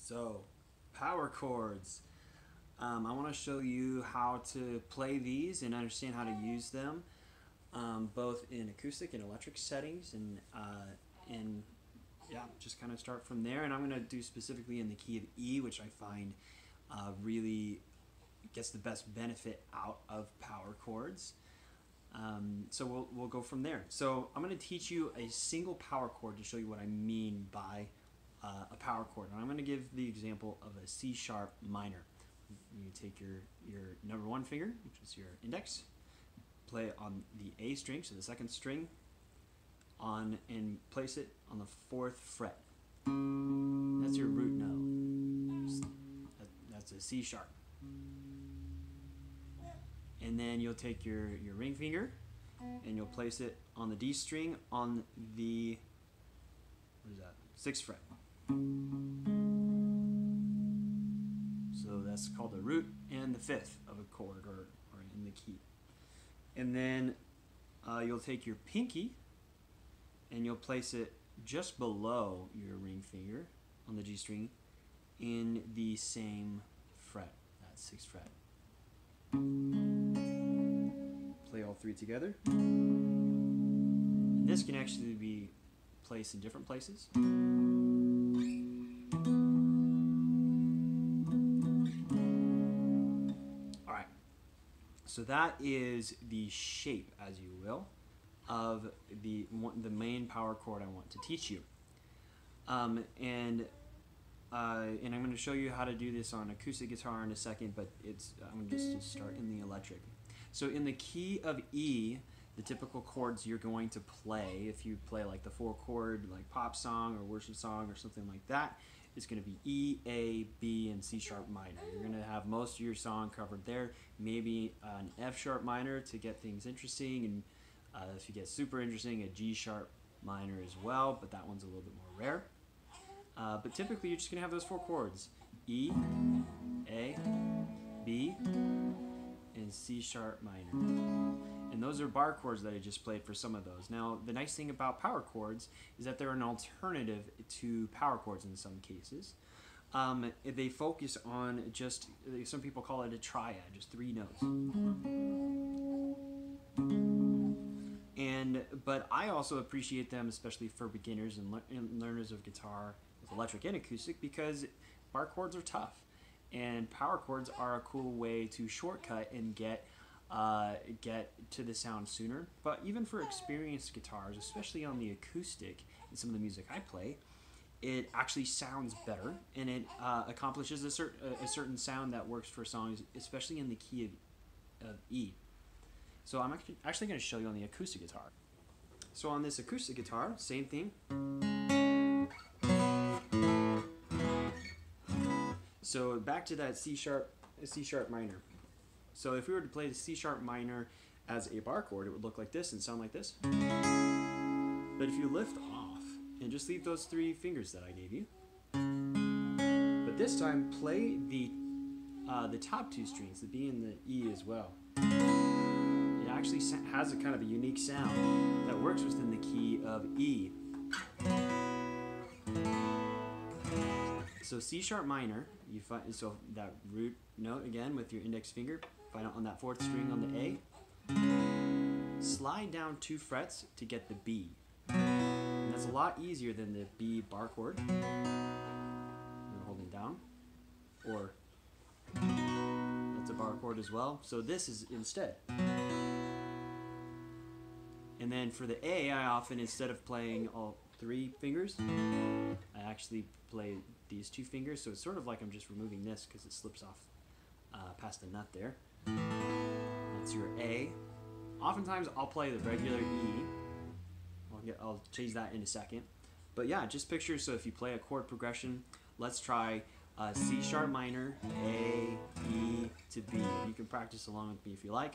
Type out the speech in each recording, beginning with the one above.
So, power chords. I want to show you how to play these and understand how to use them, both in acoustic and electric settings, and yeah, just kind of start from there. And I'm going to do specifically in the key of E, which I find really gets the best benefit out of power chords. So we'll go from there. So I'm going to teach you a single power chord to show you what I mean by a power chord. And I'm going to give the example of a C sharp minor. You take your number one finger, which is your index, play it on the A string, so the second string, and place it on the fourth fret. That's your root note. That's a C sharp. And then you'll take your ring finger and you'll place it on the D string on the, what is that, sixth fret. So that's called the root and the fifth of a chord, or in the key. And then you'll take your pinky and you'll place it just below your ring finger on the G string in the same fret, that sixth fret. Play all three together. And this can actually be placed in different places. Alright, so that is the shape, as you will, of the main power chord I want to teach you. And I'm going to show you how to do this on acoustic guitar in a second, but I'm going to just start in the electric. So in the key of E, the typical chords you're going to play, if you play like the 4-chord like pop song or worship song or something like that, it's going to be E, A, B, and C sharp minor. You're going to have most of your song covered there. Maybe an F sharp minor to get things interesting, and if you get super interesting, a G sharp minor as well, but that one's a little bit more rare. But typically you're just going to have those 4 chords: E, A, B, and C sharp minor. And those are bar chords that I just played for some of those. Now, the nice thing about power chords is that they're an alternative to power chords in some cases. They focus on just, some people call it a triad, just 3 notes. But I also appreciate them, especially for beginners and learners of guitar with electric and acoustic, because bar chords are tough. And power chords are a cool way to shortcut and get to the sound sooner. But even for experienced guitars, especially on the acoustic in some of the music I play, it actually sounds better, and it accomplishes a certain sound that works for songs, especially in the key of E. So I'm actually going to show you on the acoustic guitar. So on this acoustic guitar, same thing. So back to that C sharp minor. So if we were to play the C sharp minor as a bar chord, it would look like this and sound like this. But if you lift off and just leave those 3 fingers that I gave you, but this time play the top 2 strings, the B and the E as well. It actually has a kind of a unique sound that works within the key of E. So C sharp minor, you find, so that root note again with your index finger, find it on that 4th string on the A. Slide down 2 frets to get the B. And that's a lot easier than the B bar chord. You're holding down, or that's a bar chord as well. So this is instead. And then for the A, I often, instead of playing all 3 fingers, I actually play these 2 fingers. So it's sort of like I'm just removing this because it slips off past the nut there. That's your A. Oftentimes I'll play the regular E. I'll change that in a second. But yeah, just picture, so if you play a chord progression, let's try C sharp minor, A, E to B. You can practice along with me if you like.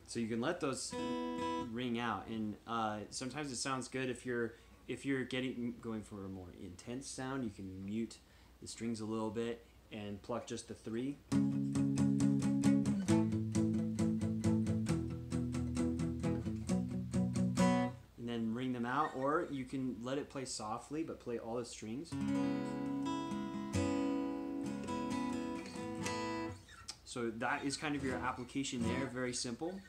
So you can let those ring out, and sometimes it sounds good if you're if you're going for a more intense sound, you can mute the strings a little bit and pluck just the 3. And then ring them out, or you can let it play softly but play all the strings. So that is kind of your application there, very simple.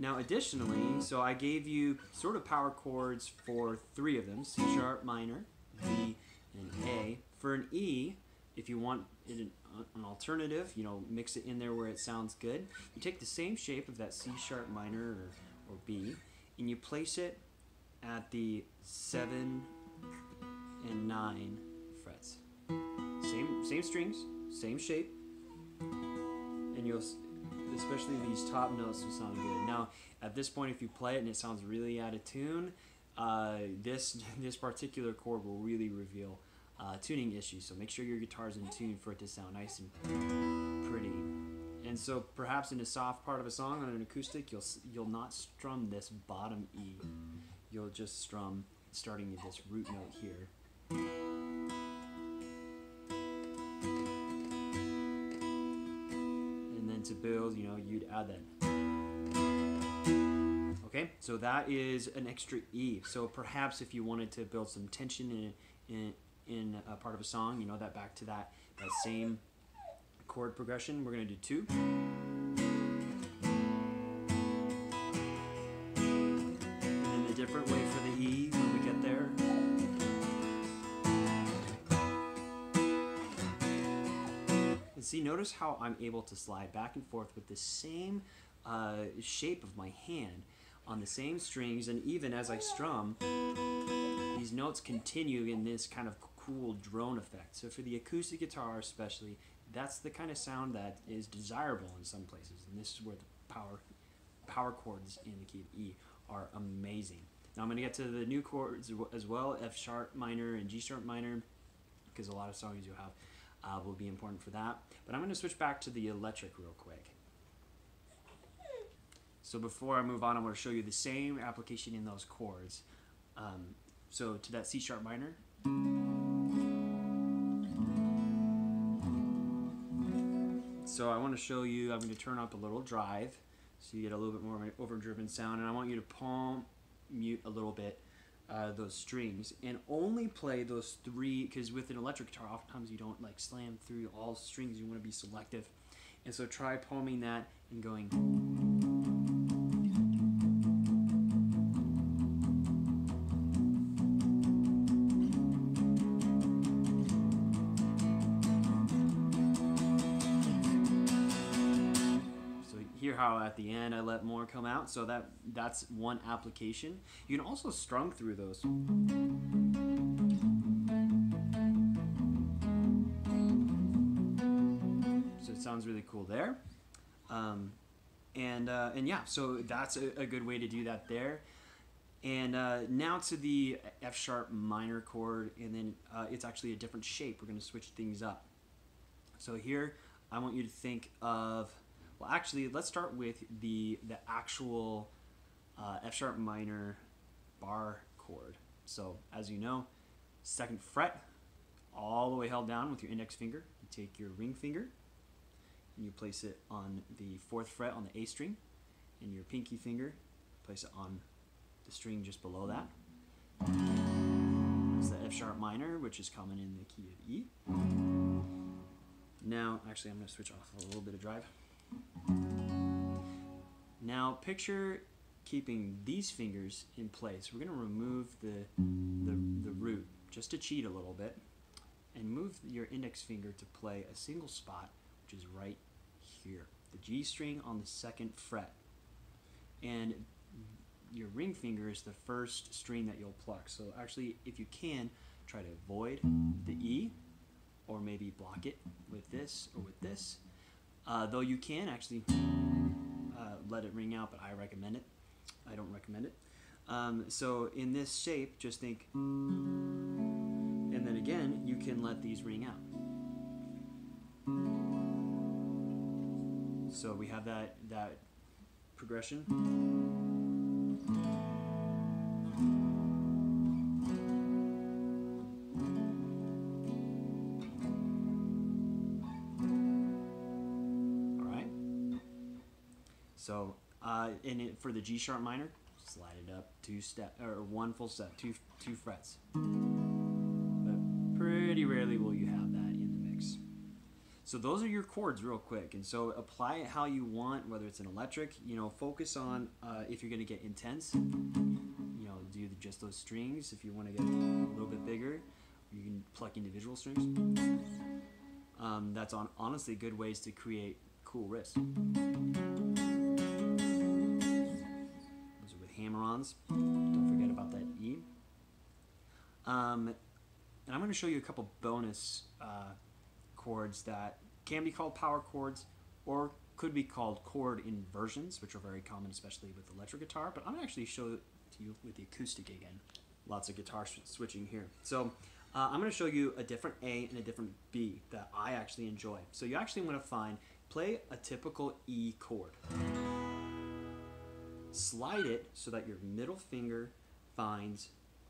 Now additionally, so I gave you sort of power chords for 3 of them, C sharp minor, B, and A. For an E, if you want it an alternative, you know, mix it in there where it sounds good, you take the same shape of that C sharp minor or B, and you place it at the 7 and 9 frets. Same strings, same shape, and you'll, especially these top notes, will sound good. Now, at this point, if you play it and it sounds really out of tune, this particular chord will really reveal tuning issues. So make sure your guitar's in tune for it to sound nice and pretty. And so perhaps in a soft part of a song on an acoustic, you'll not strum this bottom E. You'll just strum starting at this root note here. To build, you know, you'd add that. Okay, so that is an extra E. So perhaps if you wanted to build some tension in a part of a song, you know, that back to that same chord progression, we're going to do 2. And then a different way for the E when we get there. And see, notice how I'm able to slide back and forth with the same shape of my hand on the same strings, and even as I strum, these notes continue in this kind of cool drone effect. So for the acoustic guitar especially, that's the kind of sound that is desirable in some places, and this is where the power chords in the key of E are amazing. Now I'm going to get to the new chords as well, F sharp minor and G sharp minor, because a lot of songs you have will be important for that. But I'm going to switch back to the electric real quick. So before I move on, I want to show you the same application in those chords. So to that C sharp minor. So I want to show you, I'm going to turn up a little drive so you get a little bit more of an overdriven sound, and I want you to palm mute a little bit those strings and only play those 3, because with an electric guitar oftentimes you don't like slam through all strings, you want to be selective, and so try palming that and going. Hear how at the end I let more come out, so that's one application. You can also strum through those. So it sounds really cool there. And yeah, so that's a good way to do that there. And now to the F sharp minor chord, and then it's actually a different shape. We're going to switch things up. So here I want you to think of, well, actually, let's start with the actual F sharp minor bar chord. So as you know, 2nd fret, all the way held down with your index finger. You take your ring finger and you place it on the 4th fret on the A string, and your pinky finger, place it on the string just below that. It's the F sharp minor, which is common in the key of E. Now, actually, I'm going to switch off a little bit of drive. Now picture keeping these fingers in place. We're going to remove the root just to cheat a little bit, and move your index finger to play a single spot, which is right here, the G string on the 2nd fret, and your ring finger is the first string that you'll pluck. So actually, if you can, try to avoid the E, or maybe block it with this or with this. Though you can actually let it ring out, but I recommend it. I don't recommend it. So in this shape, just think, and then again, you can let these ring out. So we have that progression. So, for the G sharp minor, slide it up 1 full step, two frets. But pretty rarely will you have that in the mix. So those are your chords real quick, and so apply it how you want, whether it's an electric, focus on if you're going to get intense, do just those strings. If you want to get a little bit bigger, you can pluck individual strings. That's honestly good ways to create cool riffs. Those are with hammer-ons. Don't forget about that E. And I'm going to show you a couple bonus chords that can be called power chords or could be called chord inversions, which are very common, especially with electric guitar. But I'm going to actually show it to you with the acoustic again. Lots of guitar switching here. So I'm going to show you a different A and a different B that I actually enjoy. So you actually want to play a typical E chord. Slide it so that your middle finger finds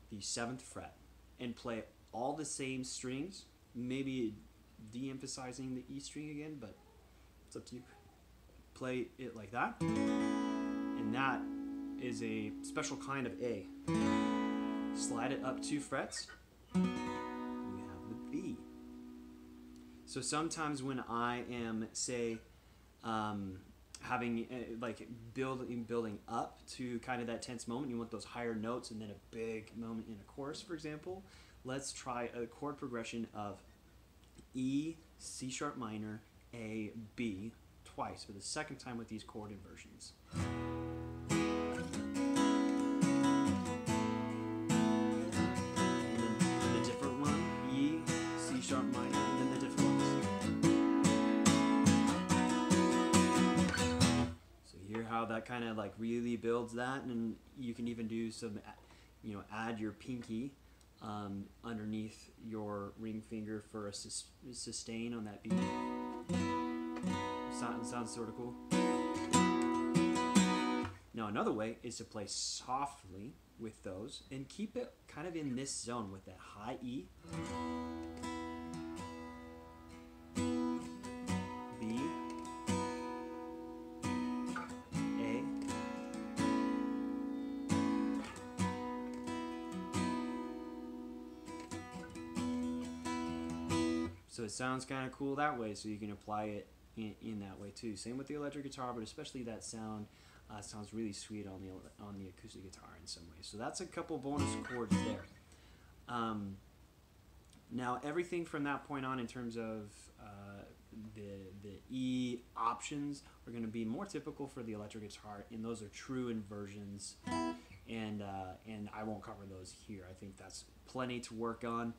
the 7th fret and play all the same strings, maybe de-emphasizing the E string again, but it's up to you. Play it like that, and that is a special kind of A. Slide it up 2 frets, you have the B. So sometimes when I am, say, having building up to kind of that tense moment, you want those higher notes and then a big moment in a chorus, for example. Let's try a chord progression of E, C sharp minor, A, B twice for the second time with these chord inversions. And then the different one, E, C sharp minor, and then the different ones. So hear how that kind of like really builds that, and you can even do some, add your pinky underneath your ring finger for a sustain on that beat. Sounds sort of cool. Now another way is to play softly with those and keep it kind of in this zone with that high E, B, A, so it sounds kind of cool that way, so you can apply it in that way too. Same with the electric guitar, but especially that sounds really sweet on the acoustic guitar in some ways. So that's a couple bonus chords there. Now everything from that point on in terms of the E options are going to be more typical for the electric guitar, and those are true inversions, and I won't cover those here. I think that's plenty to work on.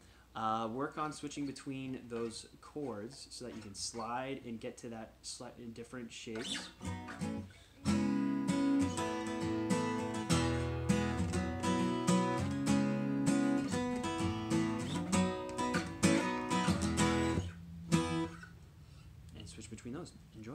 Work on switching between those chords so that you can slide and get to that in different shapes. And switch between those. Enjoy.